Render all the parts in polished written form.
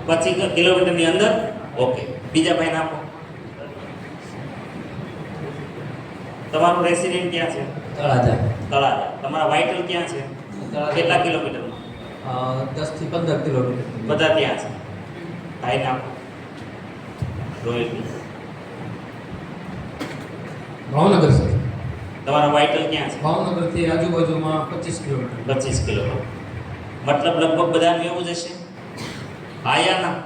25 કિલોમીટરની અંદર. ઓકે, બીજા ભાઈને આપો. તમારું રેસિડેન્ટ ક્યાં છે? તળાજા. તમારા વાઇટલ ક્યાં છે? કેટલા કિલોમીટરમાં? 10 થી 15 કિલોમીટર. બધા ત્યાં છે. ભાઈને આપો. રોયલ્ટી. ભાવનગર સર. તમારા વાઇટલ ક્યાં છે? ભાવનગરથી આજુબાજુમાં 25 કિલોમીટર. 25 કિલોમીટર. મતલબ લગભગ બધાનું એવું જ હશે. હા યા ના?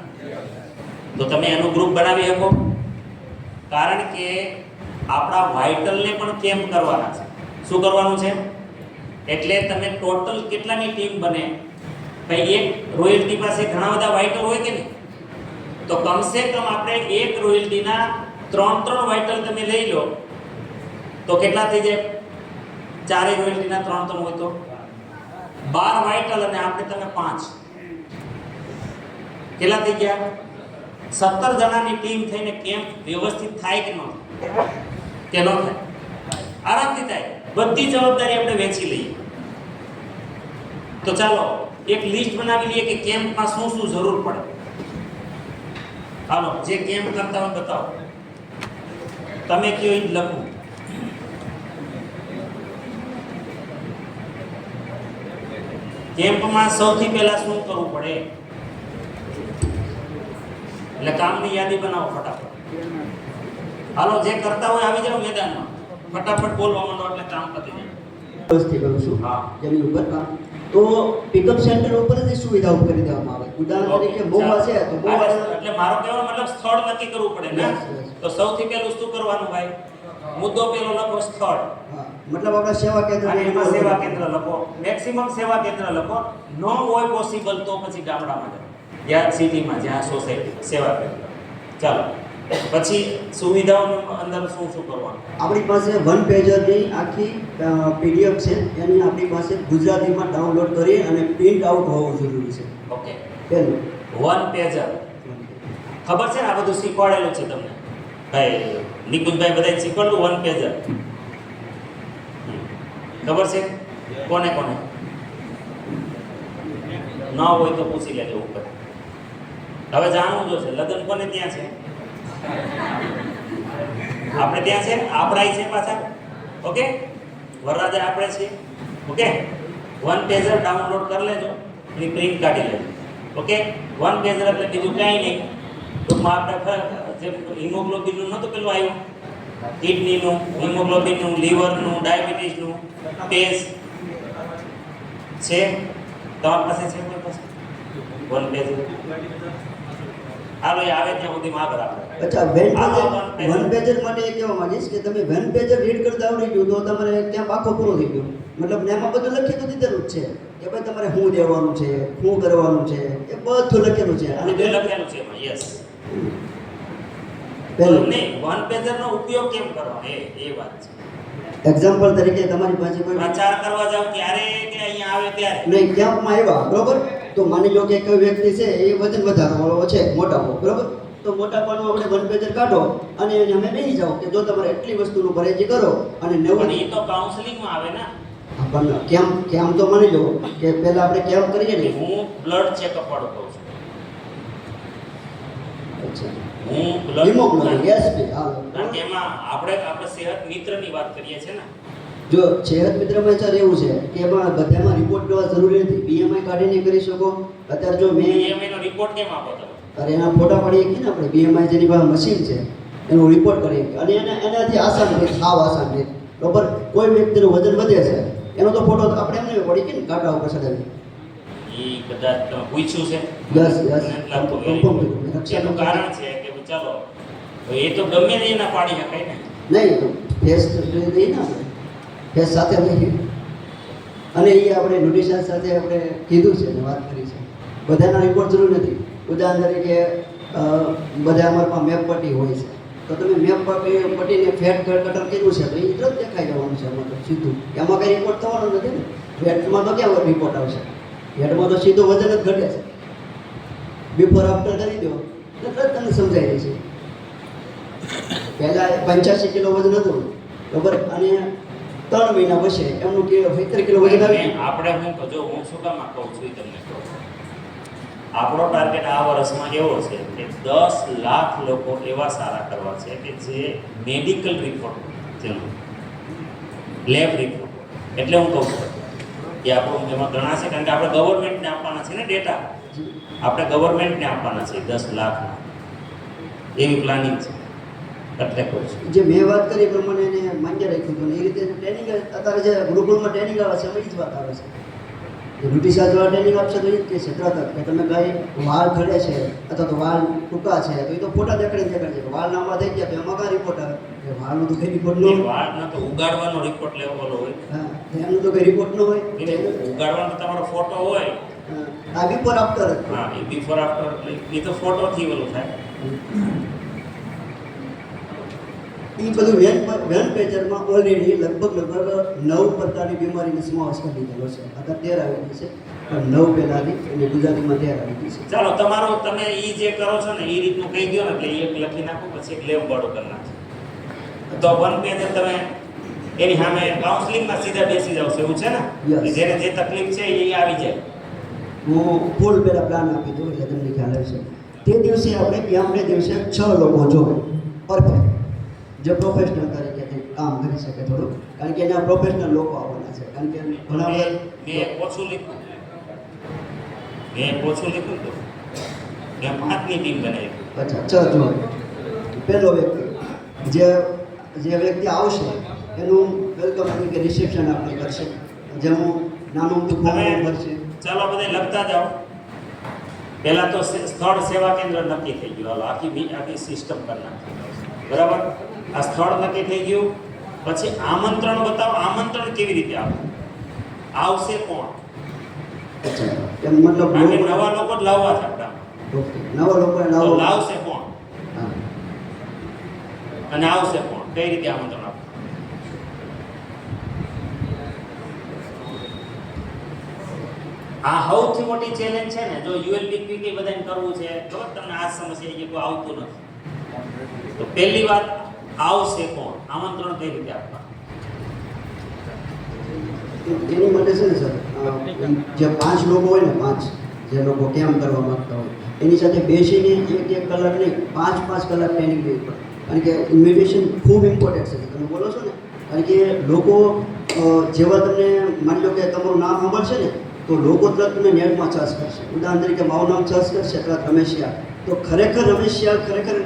તો તમે એનું ગ્રુપ બનાવી શકો. કારણ કે આપણા વાઇટલને પણ કેમ્પ કરવાના છે. શું કરવાનું છે? એટલે તમે ટોટલ કેટલાની ટીમ બને? ભાઈ એક રોયલ્ટી પાસે ઘણા બધા વાઇટલ હોય કે નહીં? તો કમસે કમ આપણે એક રોયલ્ટીના 3 વાઇટલ તમે લઈ લો તો કેટલા થઈ જાય? ચારે રોયલ્ટીના 3 હોય તો 12 વાઇટલ અને આપણે તમે 5. કેટલા થઈ ગયા? 17 જણાની ટીમ થઈને કેમ્પ વ્યવસ્થિત થાય કે ન થાય? કે ન થાય? આરામથી થાય. બધી જવાબદારી આપણે વેચી લઈએ. તો ચાલો એક લિસ્ટ બનાવી લઈએ કે કેમ્પમાં શું શું જરૂર પડે. હાલો, જે કેમ્પ કરતા હોય બતાવો. તમે કયો એ જ લખું. કેમ્પમાં સૌથી પહેલા શું કરવું પડે? એટલે કામની યાદી બનાવો ફટાફટ. હાલો, જે કરતા હોય આવી જાઓ મેદાનમાં. ફટાફટ બોલવા માંડો એટલે કામ પતી જાય. વ્યવસ્થિત કરું છું. હા, જમીન ઉપર કામ. તો પિકઅપ સેન્ટર ઉપર જ સુવિધાઓ કરી દેવામાં આવે. ઉદાહરણ તરીકે બોવા છે તો બોવા એટલે મારો કહેવાનો મતલબ સ્થળ નક્કી કરવું પડે ને. Yes, yes. તો સૌથી પહેલું શું કરવાનું ભાઈ? મુદ્દો પહેલો લખો સ્થળ. હા, મતલબ આપણા સેવા કેન્દ્ર અને એમાં સેવા કેન્દ્ર લખો. મેક્સિમમ સેવા કેન્દ્ર લખો. નો હોય પોસિબલ તો પછી ગામડામાં જાઓ, જ્યાં સિટીમાં, જ્યાં સોસાયટીમાં સેવા કેન્દ્ર. ચાલો, પછી સુવિધાઓની અંદર શું શું કરવાનું? આપણી પાસે વન પેજરની આખી પીડીએફ છે. એની આપણી પાસે ગુજરાતીમાં ડાઉનલોડ કરી અને પ્રિન્ટ આઉટ હોવું જરૂરી છે. ઓકે, પહેલું વન પેજર. ખબર છે ને આ બધું શીખવાડેલું છે તમને? ભાઈ નિકુંજભાઈ બધાને શીખવાડલું વન પેજર. ખબર છે કોને કોને? ન હોય તો પૂછી લેજો ઉપર. હવે જાણવું જોશે લગ્ન કોને ત્યાં છે? આપણે ત્યાં છે. આપણા છે પાછા. ઓકે, વરરાજા આપણે છીએ. ઓકે, વન પેજર ડાઉનલોડ કરી લેજો. એની પ્રિન્ટ કાઢી લેજો. ઓકે, વન પેજર એટલે બીજું કાંઈ નહીં. ટૂંકમાં આપણે જે હિમોગ્લોબિનનું નહોતું પેલું આવ્યું, કિડનીનું, હિમોગ્લોબિનનું, લીવરનું, ડાયાબિટીસનું પેજ છે. તમારી પાસે છે કોઈ પાસે વન પેજ? હાલો, એ આવે ત્યાં સુધી આગળ આપણે. અચ્છા, વન પેજર માટે એ કહેવા માંગીશ કે તમે વન પેજર રીડ કરતા આવડી ગયું તો તમારે ત્યાં પાખો પૂરો થઈ ગયો. મતલબ એમાં બધું લખી તો દીધેલું જ છે કે ભાઈ તમારે શું દેવાનું છે, શું કરવાનું છે, એ બધું લખેલું છે. અને લખેલું છે એમાં. યસ. પહેલું નહીં, વન પેજરનો ઉપયોગ કેમ કરવાનો એ વાત છે. એક્ઝામ્પલ તરીકે તમારી પાસે કોઈ પ્રચાર કરવા જાવ ત્યારે કે અહીંયા આવે ત્યારે? નહીં, કેમ્પમાં આવ્યા બરોબર, તો માની લો કે કોઈ વ્યક્તિ છે એ વજન વધારવાનો છે, મોટાપો બરોબર, તો મોટાપાનું આપણે વન પેજર કાઢો અને એને અમે નહીં જાઓ કે જો તમારે એટલી વસ્તુનું પરેજી કરો અને પણ એ તો કાઉન્સેલિંગમાં આવે ને. પણ કેમ તો માની લો કે પહેલા આપણે કેમ્પ કરીએ ને. હું બ્લડ ચેકઅપ વાળો કહું છું. અચ્છા, હું બ્લડ હિમોગ્લોબિન યસ હા. કારણ કે એમાં આપણે સેહત મિત્રની વાત કરીએ છીએ ને. જો સેહત મિત્રમાં સર એવું છે કે એમાં બધામાં રિપોર્ટ કરવા જરૂરી નથી. બીએમઆઈ કાઢીને કરી શકો. અત્યારે જો મેં BMI નો રિપોર્ટ કેમ આપો તમે? અરે એના ફોટા પાડીએ કે ને આપણે બીએમઆઈ જેની પાસે મશીન છે એનો રિપોર્ટ કરીએ અને એનાથી આસાન રહે, સાવ આસાન રહે બરોબર. કોઈ વ્યક્તિનું વજન વધે છે એનો તો ફોટો આપણે એમને પડી કે ને કાઢા ઉપર ચડાવી. એ કદાચ તમે પૂછ્યું છે? યસ એનું કારણ છે કે ચાલો એ તો ગમે તે ના પાડી શકાય ને. નહીં તો ફેસ દઈએ ને આપણે ફેસ સાથે લઈએ અને એ આપણે ન્યુટ્રિશન સાથે આપણે કીધું છે અને વાત કરી છે. બધાના રિપોર્ટ જરૂર નથી. ઉદાહરણ તરીકે બધા અમારા પાસે મેપ પટ્ટી હોય છે તો તમે મેપ પટ્ટીને ફેટ કટર કીધું છે તો એ તરત દેખાઈ જવાનું છે. એમાં તો સીધું એમાં કંઈ રિપોર્ટ થવાનો નથી ને. ફેટમાં તો ક્યાં રિપોર્ટ આવશે? ફેટમાં તો સીધું વજન જ ઘટે છે. બિફોર આફ્ટર કરી દો એટલે તરત તમને સમજાઈ જશે. પહેલાં 85 કિલો વજન હતું બરાબર અને 3 મહિના પછી એમનું 70 કિલો વજન આવી. આપણે હું જો હું શું કામ કહું છું એ તમને કહું. આપણો ટાર્ગેટ આ વર્ષમાં એવો છે કે 10 લાખ લોકો એવા સારા કરવા છે કે જે મેડિકલ રિપોર્ટ તેનો લેબ રિપોર્ટ, એટલે હું કહું છું કે આપણું એમાં ઘણા છે, કારણ કે આપણે ગવર્મેન્ટને આપવાના છે ને ડેટા, આપણે ગવર્મેન્ટને આપવાના છે 10 લાખના, એવી પ્લાનિંગ છે. એટલે કહું છું જે મેં વાત કરી એ પ્રમાણે એને માન્ય રાખ્યું હતું ને એ રીતે ટ્રેનિંગ અત્યારે જે ગુરુકુળમાં ટ્રેનિંગ આવે છે એમાં એ જ વાત આવે છે. બ્યુટી ચાર્જવાળા ટ્રેનિંગ આપશે તો એ જ કહેશે તરત જ કે તમે કાંઈ વાળ ખડે છે અથવા તો વાળ ટૂંકા છે તો એ તો ફોટા દેખાડી છે કે વાળ લાંબા થઈ ગયા તો એમાં કાં રિપોર્ટ આવે? એ વાળનો તો કંઈ રિપોર્ટ ન એ હોય. વાળનો તો ઉગાડવાનો રિપોર્ટ લેવો હોય, હા, એમનો તો કંઈ રિપોર્ટ ન હોય. એટલે ઉગાડવાનો તમારો ફોટો હોય. હા, આ બિફોર આફ્ટર જ. હા, એ બિફોર આફ્ટર, એ તો ફોટોથી ઓલું થાય. એ બધું વેન પેજરમાં ઓલરેડી લગભગ 9 પ્રકારની બીમારીનો સમાવેશ કરી દીધેલો છે. અત્યારે 13 આવી ગઈ છે પણ 9 પહેલાંની એની ગુજરાતીમાં 13 આવી ગઈ છે. ચાલો, તમારો તમે એ જે કરો છો ને એ રીતનું કહી દો ને એટલે એક લખી નાખો, પછી એક લેબ વાળો કરી નાખો. તો 1 પેજ તમે એની સામે કાઉન્સલિંગમાં સીધા બેસી જાવ એવું છે ને? Yes. કે જેને જે તકલીફ છે એ આવી જાય. હું ફૂલ પહેલાં પ્લાન આપી દઉં એટલે તમને ખ્યાલ આવશે. તે દિવસે આપણે કેમ્પને દિવસે 6 લોકો જોવે પરફેક્ટ, જે પ્રોફેશનલ તરીકે કામ કરી શકે થોડું, કારણ કે એના પ્રોફેશનલ લોકો આવવાના છે. કારણ કે ઘણા મેં ઓછું લીધું તો મેં 5ની ટીમ બનાવી. અચ્છા 6 જોવે. પહેલો વ્યક્તિ જે વ્યક્તિ આવશે એનું વેલકમ કે રિસેપ્શન આપણે કરશે, જેનું નાનું અમથું ફોર્મ ભરશે. ચાલો બધા લખતા જાઓ. પહેલા તો સ્થળ સેવા કેન્દ્ર નક્કી થઈ ગયું. હાલો આખી સિસ્ટમ કરી નાખી. બરાબર, આ સ્થળ નક્કી થઈ ગયું. પછી આમંત્રણ બતાવો. આમંત્રણ કેવી રીતે આપવું? આવશે કોણ? અચ્છા, એમ મતલબ કારણ કે નવા લોકો જ લાવવા છે આપણા. ઓકે, નવા લોકોને તો લાવો. લાવશે કોણ હા, અને આવશે કોણ? કઈ રીતે આમંત્રણ આપવું? આ સૌથી મોટી ચેલેન્જ છે ને. જો યુએલબીપી કે બધાને કરવું છે તો તમને આ સમસ્યા છે, કોઈ આવતું નથી. તો પહેલી વાત, આવશે કોણ? આમંત્રણ કઈ રીતે આપવા? એની માટે છે ને સર, જે 5 લોકો હોય ને, 5 જે લોકો કેમ્પ કરવા માંગતા હોય એની સાથે બેસીને 1 કલાક નહીં 5 કલાક ટ્રેનિંગ લેવી પડે. કારણ કે ઇન્વિટેશન ખૂબ ઇમ્પોર્ટન્ટ છે. તમે બોલો છો ને, કારણ કે લોકો જેવા તમને માની લો કે તમારું નામ સાંભળશે ને તો લોકો તરત તમે નેટમાં સર્ચ કરશે. ઉદાહરણ તરીકે મારું નામ સર્ચ કરશે તરત રમેશિયા. તો ખરેખર રમેશિયા ખરેખર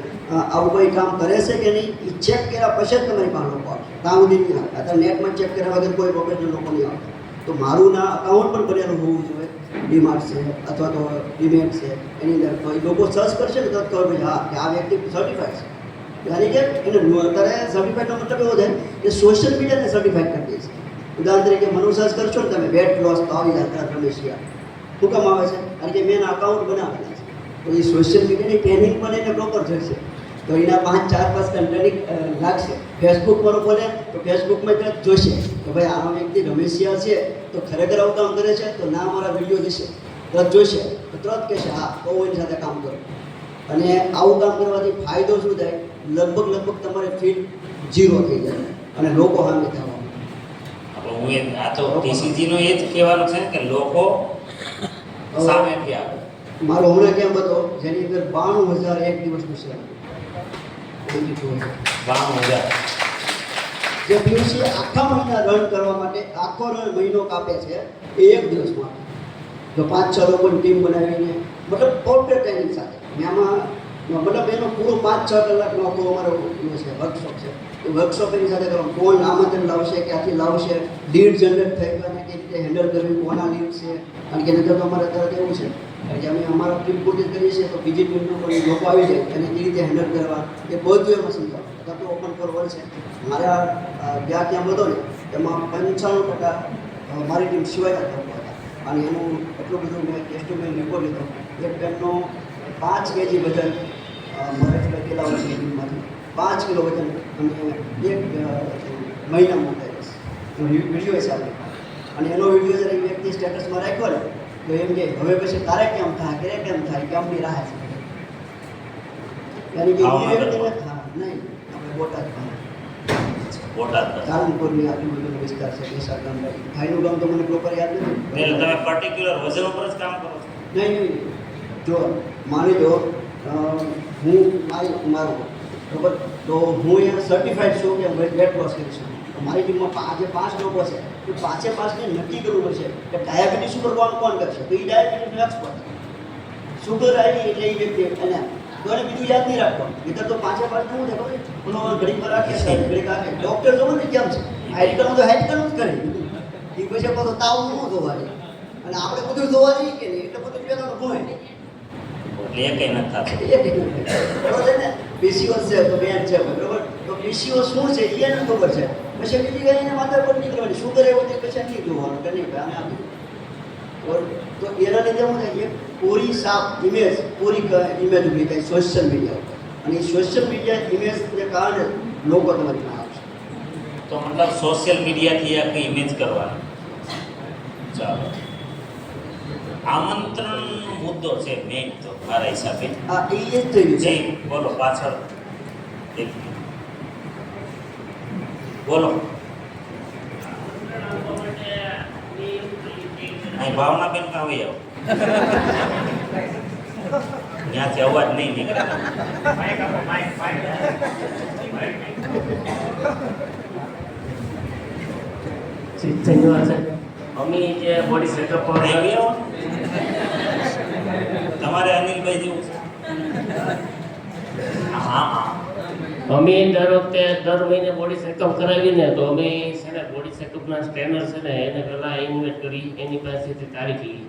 આવું કોઈ કામ કરે છે કે નહીં એ ચેક કર્યા પછી જ તમારી પાસે લોકો આવશે. ત્યાં સુધી નહીં આવે. અત્યારે નેટમાં ચેક કર્યા વગર કોઈ પ્રોફેશનલ લોકો નહીં આવતા. તો મારું અકાઉન્ટ પણ બનેલું હોવું જોઈએ. ડીમાર્ટ છે અથવા તો ડીમેટ છે, એની અંદર તો એ લોકો સર્ચ કરશે ને તો ખબર પડે હા કે આ વ્યક્તિ સર્ટિફાઈડ છે. યાની કે એને અત્યારે સર્ટિફાઈડનો મતલબ એવો થાય કે સોશિયલ મીડિયાને સર્ટિફાઈડ કરી દે છે. ઉદાહરણ તરીકે મનુ સર્ચ કરશો ને તમે વેટ લોસ તો આવી જાય તરત રમેશિયા. શું કામ આવે છે? કારણ કે મેં એના અકાઉન્ટ બનાવેલા છે. તો એ સોશિયલ મીડિયાની ટ્રેનિંગ પણ એને પ્રોપર થશે. તો એના 5 ટ્રેનિંગ લાગશે. ફેસબુક પર બોલે તો ફેસબુકમાં તરત જોશે કે ભાઈ આ વ્યક્તિ રમેશિયા છે તો ખરેખર આવું કામ કરે છે, તો ના મારા વિડીયો જશે તરત જોશે તો તરત કહેશે હા તો હું એની સાથે કામ કરું. અને આવું કામ કરવાથી ફાયદો શું થાય? લગભગ તમારે ફીટ 0 થઈ જાય અને લોકો સામે થવા. આ તો ટીસીજી નો એ જ કહેવાનું છે કે લોકો સામેથી આવે. મારો હમણાં કેમ હતો જેની અંદર 92,000 એક દિવસનું છે. 92,000 જે પીયુસી આખા મહિના રન કરવા માટે આખો મહિનો કાપે છે એ એક દિવસમાં. જો 5-6 લોકોની ટીમ બનાવીને મતલબ કોર્પોરેટ ટ્રેનિંગ સાથે એમાં મતલબ એનો પૂરો 5-6 કલાકનો આખો અમારો છે વર્કશોપ છે. એ વર્કશોપ એની સાથે કરવાનું, કોણ આમંત્રણ લાવશે, ક્યાંથી લાવશે, લીડ જનરેટ થઈ ગયાને કઈ રીતે હેન્ડલ કરવી, કોના લીડ છે. કારણ કે નહીંતર તો અમારે અત્યારે એવું છે કે અમે અમારા ટીમ પોતે કરીએ છીએ તો બીજી ટીમનો કોઈ લોકો આવી જાય અને કેવી રીતે હેન્ડલ કરવા એ બધું એમાં સમજાવવાનું. અથવા તો ઓપન ફોર વર્લ્ડ છે મારા જ્યાં ત્યાં બધો ને એમાં 95% મારી ટીમ સિવાયના લોકો હતા. અને એનું એટલું બધું મેં ટેસ્ટ મેં રિપોર્ટ લીધો. એક પેનનો 5 kg વજન મારે પેલા વર્ષની ટીમમાંથી 5 કિલો વજન અને 1 મહિનામાં ઉતારીશ. વિડીયો ચાલે અને એનો વિડીયો જ્યારે વ્યક્તિ સ્ટેટસમાં રાખ્યો ને તો એમ કે હવે પછી તારે કેમ થાય, ક્યારે કેમ થાય, કેમની રાહ છે. યાની કે એ વ્યક્તિને નહીં આપણે બોટાદ કારણપુરની આજુબાજુનો વિસ્તાર છે કેસર ગામ. ભાઈનું ગામ તો મને પ્રોપર યાદ નથી. એટલે તમે પર્ટિક્યુલર વજન ઉપર જ કામ કરો છો? નહીં જો માની લો હું મારું બરાબર, તો હું અહીંયા સર્ટિફાઈડ છું કે વેટ લોસ કરી શકું. તો મારી ટીમમાં જે 5 લોકો છે તો 5ને નક્કી કરવું પડશે કે ડાયાબિટીસ ઉપર કોણ કરશે. તો એ ડાયાબિટીસનો એક્સપર્ટ, શુગર આવી એટલે એ વ્યક્તિ એને તો એને બીજું યાદ નહીં રાખવાનું. નહીંતર તો 5 શું છે ખબર? ઓલો ઘડીક પર રાખે છે, ઘડીક રાખે. ડૉક્ટર જો ને કેમ છે હાઇડકલમાં તો હાઇડકલ જ કરે. એ પછી પાછો તાવ શું જોવાની, અને આપણે બધું જોવા જઈએ કે નહીં એટલે બધું પહેલાંનું હોય એટલે એ કંઈ નથી થતું. બરોબર ને? પીસીઓએસ છે તો બેન છે બરોબર, તો પીસીઓએસ શું છે એને ખબર છે. પછી બીજી કઈ એને માથા પર નીકળવાની શુગર એવું તે પછી નહીં જોવાનું કે નહીં ભાઈ અમે તો એના લીધે હું થાય કે પૂરી સાફ ઇમેજ ઉભી થાય સોશિયલ મીડિયા, અને એ સોશિયલ મીડિયા ઇમેજને કારણે લોકો તમારી પાસે આવશે. તો મતલબ સોશિયલ મીડિયાથી આ કંઈ ઇમેજ કરવાની. ચાલો, આમંત્રણનો મુદ્દો છે મેઇન તો મારા હિસાબે. આ એ જ થયું છે. જી બોલો, પાછળ એક બોલો. અહીં ભાવનાબેન કાં આવી આવો, ત્યાંથી અવાજ નહીં નીકળે. ધન્યવાદ સાહેબ. અમે જે બોડી ચેકઅપ અહીં આવી આવો. તમારે અનિલભાઈ જેવું છે. હા હા, અમે દર મહિને બોડી ચેકઅપ કરાવીને તો અમે છે ને બોડી ચેકઅપના સ્કેનર છે ને એને પહેલાં ઇન્વેટ કરી, એની પાસેથી તારીખ લીધી.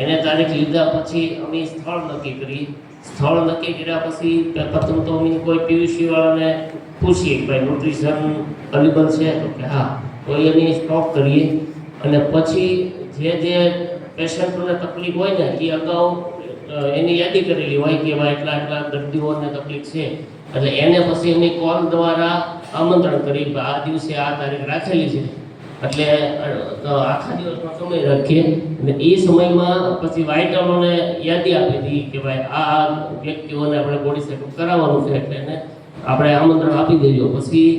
એને તારીખ લીધા પછી અમે સ્થળ નક્કી કરી. સ્થળ નક્કી કર્યા પછી પ્રથમ તો અમે કોઈ પીયુસી વાળાને પૂછીએ કે ભાઈ ન્યુટ્રિશન અવેલેબલ છે, તો કે હા, તો એની સ્ટોક કરીએ. અને પછી જે પેશન્ટોને તકલીફ હોય ને એ અગાઉ એની યાદી કરેલી હોય કે ભાઈ એટલા દર્દીઓને તકલીફ છે, એટલે એને પછી એની કોલ દ્વારા આમંત્રણ કરી કે આ દિવસે આ તારીખ રાખેલી છે, એટલે આખા દિવસનો સમય રાખીએ. અને એ સમયમાં પછી વાઇટલોને યાદી આપી દઈએ કે ભાઈ આ વ્યક્તિઓને આપણે બોડી ચેકઅપ કરાવવાનું છે, એટલે એને આપણે આમંત્રણ આપી દેજો. પછી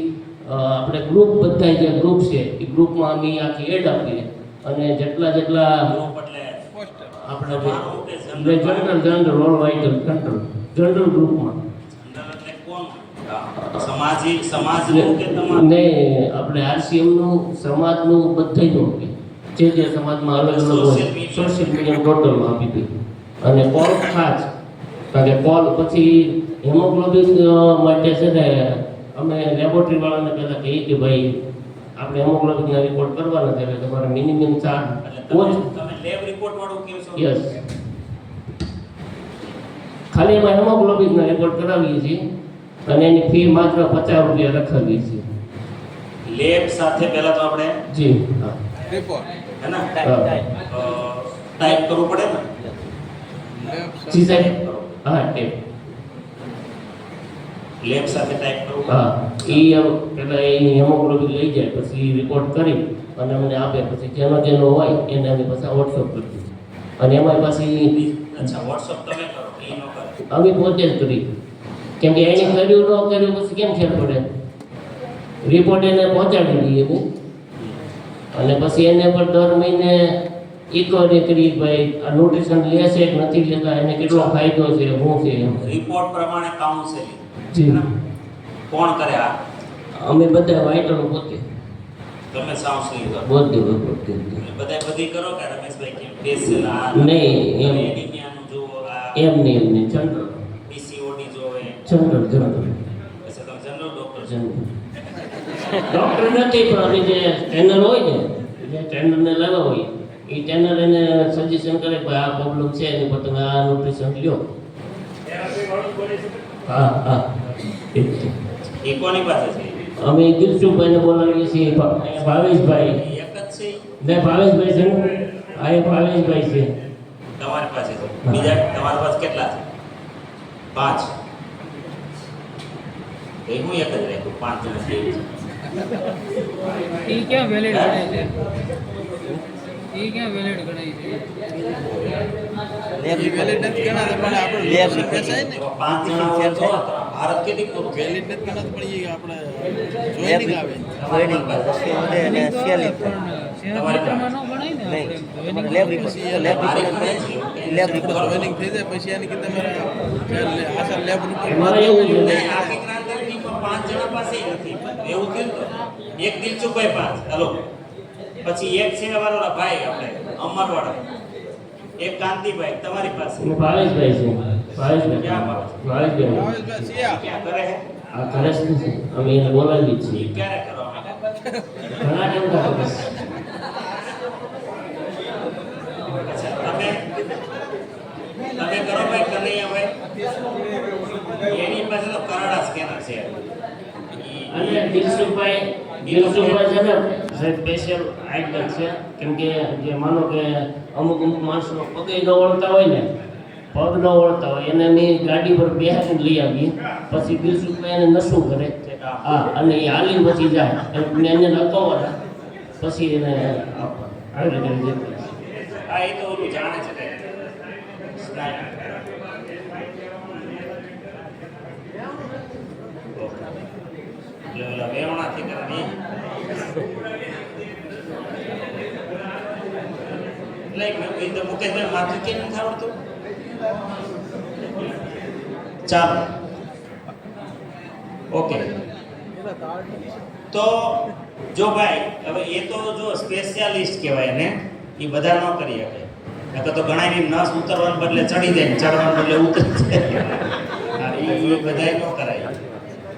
આપણે ગ્રુપ, બધા જે ગ્રુપ છે એ ગ્રુપમાં અમે આખી એડ આપીએ, અને જેટલા ગ્રુપ એટલે આપણે general general all vital general ગ્રુપમાં એટલે કોણ? સમાજનું કે તમારું? ને આપણે આરસીએમનું, સમાજનું, બધાયનું જે સમાજમાં અલગ અલગ હોય સોશિયલ મીડિયા ટોટલમાં આપી દીધું. અને કોલ ખાસ, કારણ કે કોલ પછી હેમોગ્લોબિન માટે છે ને અમે લેબોરેટરી વાળાને પહેલાં કહીએ કે ભાઈ આપણે હેમોગ્લોબિનના રિપોર્ટ કરવાના છે, એટલે તમારે મિનિમમ ચાર્જ તમે લેબ રિપોર્ટ વાળું કહો છો? યસ, ખાલી એમાં હેમોગ્લોબિનના રિપોર્ટ કરાવીએ છીએ અને એની ફી માત્ર 50 રૂપિયા રખાવીએ છીએ. લેબ સાથે પહેલા તો આપણે જી હા, રિપોર્ટ હે ને હા. ટાઈપ કરવું પડે ને? જી સાહેબ, હા ટેપ, લેબ સાથે ટાઈપ કરવું પડે. હા. એ પહેલાં એ હેમોગ્લોબિન લઈ જાય, પછી રિપોર્ટ કરી અને અમને આપે. પછી જેનો હોય એને અમે પાછા વોટ્સઅપ કરી દઈએ. અને એમાં પાછી અચ્છા, WhatsApp તમે કરો, એ ન કરો. અમે પોતે જ કરી, કેમ કે એને કર્યું ન કર્યું પછી કેમ ખ્યાલ પડે. રિપોર્ટ એને પહોંચાડી દઈએ અમે, અને પછી એને પણ દર મહિને ઇન્ક્વાયરી કરી ભાઈ આ ન્યુટ્રિશન લે છે કે નથી લેતા, એને કેટલો ફાયદો છે, શું છે એમ. રિપોર્ટ પ્રમાણે કાઉન્સેલિંગ જી, કોણ કરે? આ અમે બધા વાઇટલ પોતે તમે કાઉન્સેલિંગ કરો? બધું બધા બધી કરો કે રમેશભાઈ કેમ સ્પેશિયલ આ નહીં, એમ એનિમિયાનું જુઓ, આ એમ નહીં, જનરલ પીસીઓડી જોવે, જનરલ પછી તમે જનરલ ડોક્ટર છો. ડૉક્ટર નથી, પણ અમે જે ટ્રેનર હોય ને, જે ટ્રેનરને લાવ્યા હોય એ ટ્રેનર એને સજેશન કરે કે આ પ્રોબ્લેમ છે એની પર તમે આ ન્યુટ્રિશન લ્યો. હા હા, એ જ છે. એ કોની પાસે છે? અમે દિલસુખભાઈને બોલાવીએ છીએ, ભાવેશભાઈ. એક જ છે ને ભાવેશભાઈ છે ને, હા એ ભાવેશભાઈ છે. તમારી પાસે છે? બીજા તમારી પાસે કેટલા છે? 5. એ હું એક જ રાખ્યું, 5 જણા છે. એ ક્યાં વેલિડ ગણાય છે? એ ક્યાં વેલિડ ગણાય છે? લેબ વેલિડ નથી ગણાતો, પણ આપણે લેબ વેચાય ને એવા 5 જણા હોય તો ભારત કેટલી પૂરું છે? વેલિડ નથી ગણાતો, પણ એ આપણે જોઈનિંગ આવે. Joining તો આવે, પણ શેર માત્રામાં ન ગણાય ને. જોઈનિંગ મારે ઘરે છે એવું કંઈ નથી. ટ્રેનિંગ થઈ જાય પછી એની કે તમારા આશા લેબ એમાં એવું છે ને, આખી ક્રાંતિની ટીમમાં 5 જણા પાસે નથી એવું થયું તો એક દિલસુખભાઈ 5 હલો પછી એક છે અમારા ભાઈ આપણે અમરવાડા એક કાંતિભાઈ તમારી પાસે હું ભાવેશભાઈ છું. ભાવેશભાઈ. ક્યાં ભાવેશ? ભાવેશભાઈ. ક્યાં કરે છે આ કરે છે ને, અમે એને બોલાવી જ છીએ. ક્યારે કરવા ઘણા ટાઈમ થયો બસ. અચ્છા તમે કરો ભાઈ કનૈયાભાઈ એની પાસે તો કરાડા સ્કેનર છે અને દિલસુખભાઈ છે ને સ્પેશિયલ આઈટમ છે. કેમ કે જે માનો કે અમુક માણસો પગે ન વળતા હોય ને, પગ ન વળતા હોય એને અમે ગાડી પર બેહાડીને લઈ આવીએ. પછી દિલસુખભાઈ એને નશું કરે, હા, અને એ હાલી પછી જાય એને એને લગાવવાના પછી એને આવી રીતે હા એ તો ઓલું જાણે છે કંઈક. સ્નાયુ. એટલે ઓલા વેવણાથી કરે ને ઈ. એટલે મેં કીધું તો મુકેશભાઈ માથું કેમ નથી આવડતું? ચાલો ઓકે. તો જો ભાઈ હવે એ તો જો સ્પેશિયાલિસ્ટ કહેવાય ને, એ બધા ન કરી શકે. નકર તો ઘણાની નસ ઉતરવાને બદલે ચડી જાય ને ચડવાને બદલે ઉતરી જાય. હા, એ બધાય ન કરાય.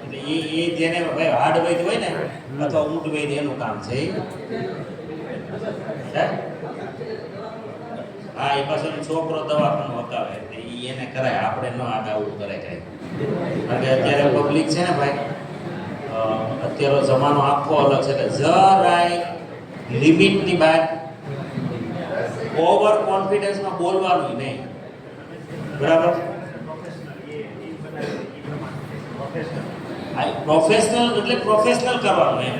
એટલે એ જેને ભાઈ હાર્ડ વૈદ હોય ને અથવા ઊંટ વૈદ એનું કામ છે. હે? હા એ પાછો છોકરો દવા પણ વગાવે એટલે એને કરાય, આપણે ન આગાવું કરાય કાંઈ. કારણ કે અત્યારે પબ્લિક છે ને ભાઈ, અત્યારનો જમાનો આખો અલગ છે એટલે જરાય લિમિટની બહાર ઓવર કોન્ફિડન્સમાં બોલવાનું નહીં, બરાબર? પ્રોફેશનલ એટલે પ્રોફેશનલ કરવાનું એમ.